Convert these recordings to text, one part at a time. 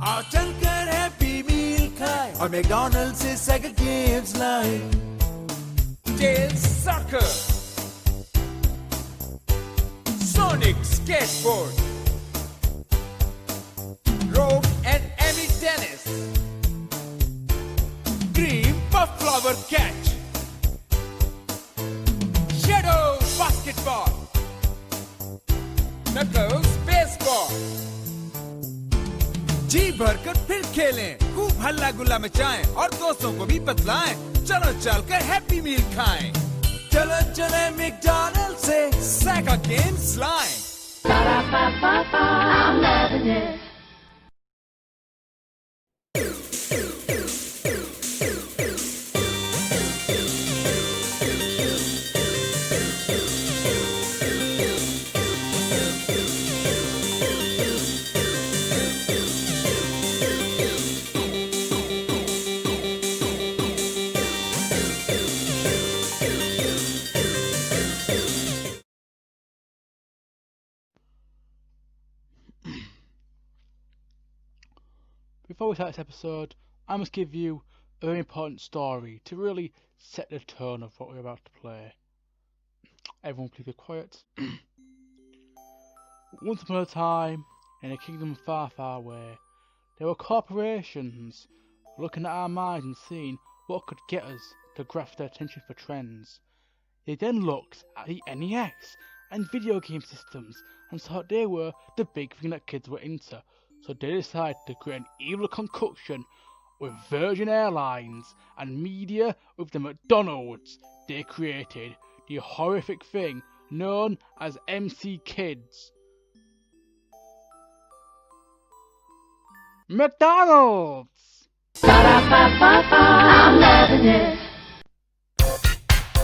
आओ चलकर हैप्पी मील खाए और मैकडॉनल्ड से सेगा गेम्स लाए Tail soccer, Sonic skateboard, rope and Emmy tennis, Dream puff flower catch, Shadow basketball, Knuckles baseball. जी भरकर फिर खेलें, खूब हल्ला गुल्ला मचाएं और दोस्तों को भी बतलाएं। चलो चलकर हैप्पी मील खाएं। चलो चले मैकडॉनल्ड से सेगा गेम्स लाएं। I'm loving it. Before we start this episode, I must give you a very important story to really set the tone of what we're about to play. Everyone please be quiet. Once upon a time, in a kingdom far, far away, there were corporations looking at our minds and seeing what could get us to grasp their attention for trends. They then looked at the NES and video game systems and thought they were the big thing that kids were into. So they decided to create an evil concoction with Virgin Airlines and media with the McDonalds. They created the horrific thing known as MC Kids. McDonald's! I'm loving it.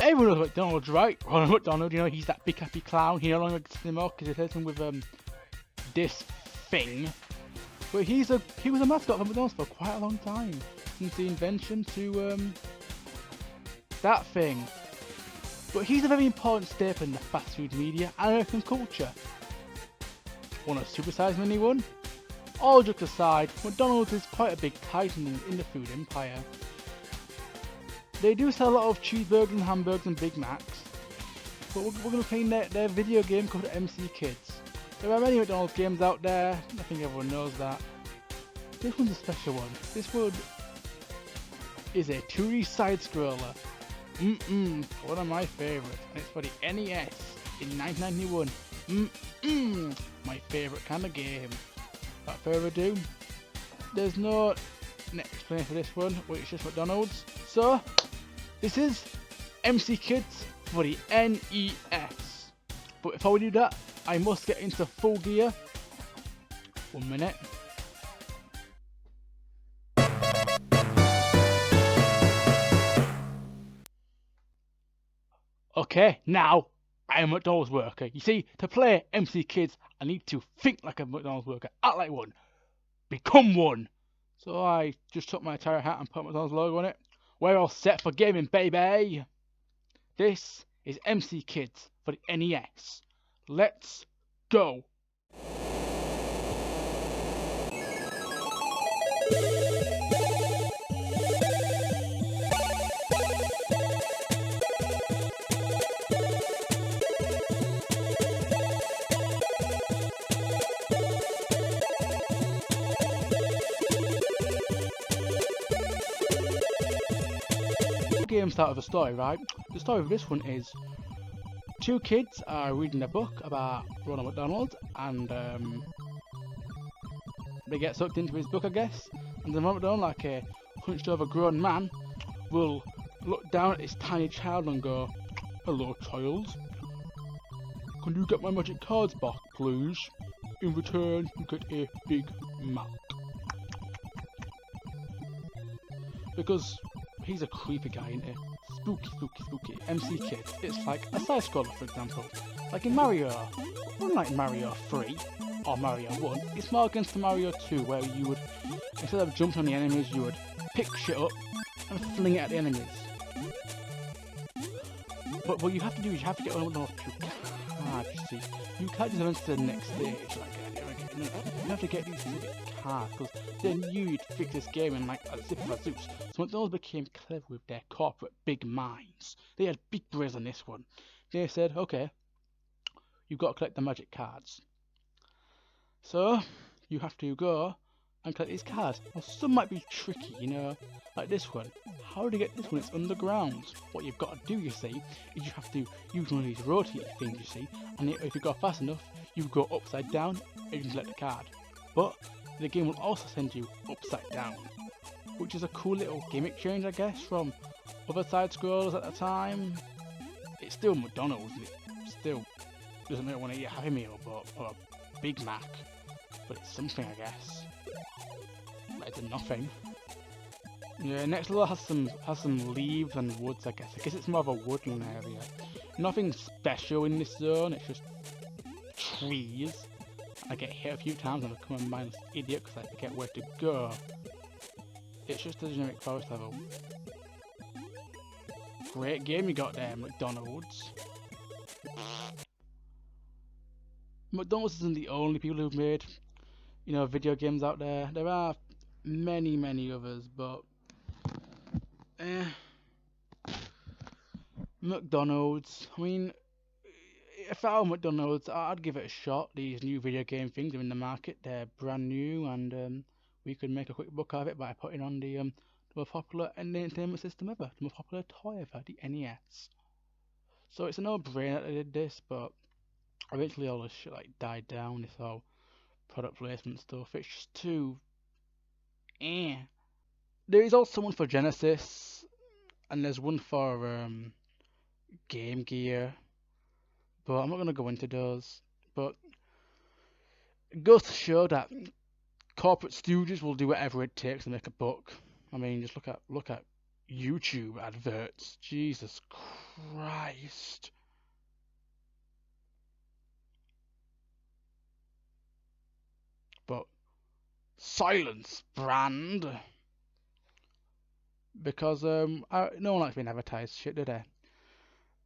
Everyone knows McDonald's, right? Ronald McDonald, you know, he's that big happy clown. He no longer exists anymore because he him with this thing. But he was a mascot for McDonald's for quite a long time, since the invention to that thing. But he's a very important staple in the fast food media and American culture. Want a supersized mini one? All jokes aside, McDonald's is quite a big titan in the food empire. They do sell a lot of cheeseburgers and hamburgers and Big Macs, but we're going to play their video game called MC Kids. There are many McDonald's games out there, I think everyone knows that. This one's a special one. This one is a 2D side-scroller. One of my favourites, and it's for the NES in 1991. My favourite kind of game. Without further ado, there's no next explanation for this one, which is just McDonald's. So, this is MC Kids for the NES. But before we do that, I must get into full gear. 1 minute. Okay, now I am a McDonald's worker. You see, to play MC Kids, I need to think like a McDonald's worker, act like one, become one. So I just took my entire hat and put McDonald's logo on it. We're all set for gaming, baby. This is MC Kids for the NES. Let's go. Game start with a story, right? The story of this one is two kids are reading a book about Ronald McDonald, and they get sucked into his book, I guess. And the Ronald McDonald, like a hunched over grown man, will look down at his tiny child and go, "Hello, child. Can you get my magic cards back, please? In return, you get a Big Mac." Because he's a creepy guy, isn't he? Spooky. MC Kid. It's like a side scroller, for example. Like in Mario. Unlike Mario 3 or Mario 1, it's more against the Mario 2, where you would, instead of jumping on the enemies, you would pick shit up and fling it at the enemies. But what you have to do is you have to get one of those two cards, you see. You can't just advance to the next stage like any other game. You have to get these specific cards because they knew you'd fix this game in like a zip of a Zeus. So McDonald's became clever with their corporate big minds. They had big brains on this one. They said, okay, you've got to collect the magic cards. So you have to go and collect these cards. Well, some might be tricky, you know, like this one. How do you get this one? It's underground. What you've got to do, you see, is you have to use one of these rotating things, you see, and if you go fast enough, you go upside down and you can collect the card. But the game will also send you upside down, which is a cool little gimmick change, I guess, from other side scrollers at the time. It's still McDonald's, and it still doesn't really want to eat a Happy Meal or a Big Mac, but it's something, I guess. Better than nothing. Yeah, next level has some leaves and woods, I guess. I guess it's more of a woodland area. Nothing special in this zone, it's just trees. I get hit a few times and I become a mindless idiot because I forget where to go. It's just a generic forest level. Great game you got there, McDonald's. McDonald's isn't the only people who've made, you know, video games out there. There are many others, but McDonald's. I mean, if I were McDonald's, I'd give it a shot. These new video game things are in the market. They're brand new, and we could make a quick buck out of it by putting on the most popular entertainment system ever, the most popular toy ever, the NES. So it's a no-brainer that they did this, but eventually all this shit like died down. This whole product placement stuff. It's just too. There is also one for Genesis, and there's one for Game Gear, but I'm not gonna go into those. But it goes to show that corporate stooges will do whatever it takes to make a buck. I mean, just look at YouTube adverts. Jesus Christ. But silence, brand. Because no one likes being advertised shit, do they?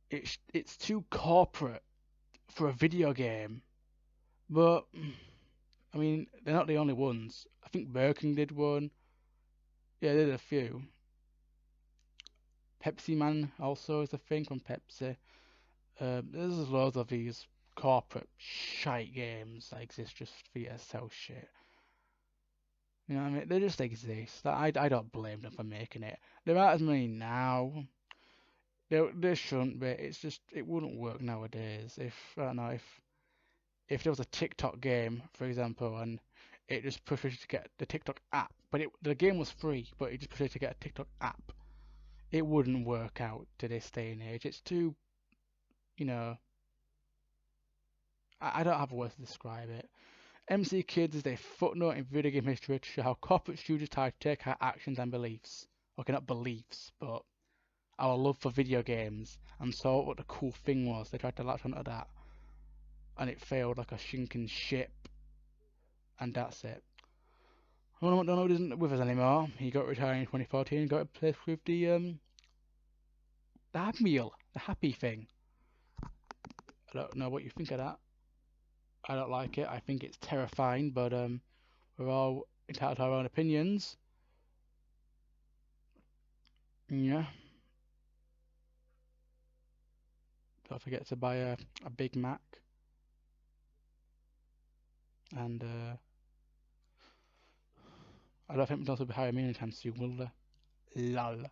It's too corporate for a video game. But I mean, they're not the only ones. I think Burger King did one. Yeah, they did a few. Pepsi Man also is a thing from Pepsi. There's loads of these corporate shite games that exist just for you to sell shit. You know what I mean? They just exist. I don't blame them for making it. There aren't as many now. There shouldn't be. It's just it wouldn't work nowadays. If I don't know if there was a TikTok game, for example, and it just pushed you to get the TikTok app, but the game was free, but it just pushed you to get a TikTok app, it wouldn't work out to this day and age. It's too, you know, I don't have words to describe it. MC Kids is a footnote in video game history to show how corporate studios try to take our actions and beliefs. Okay, not beliefs, but our love for video games, and saw what the cool thing was. They tried to latch onto that, and it failed like a sinking ship. And that's it. Ronald McDonald isn't with us anymore. He got retired in 2014 and got replaced with the Happy Meal, the happy thing. I don't know what you think of that. I don't like it. I think it's terrifying, but we're all entitled to our own opinions. Yeah. Don't forget to buy a Big Mac. And I don't think McDonald's will be hiring me anytime soon, will they? Lol.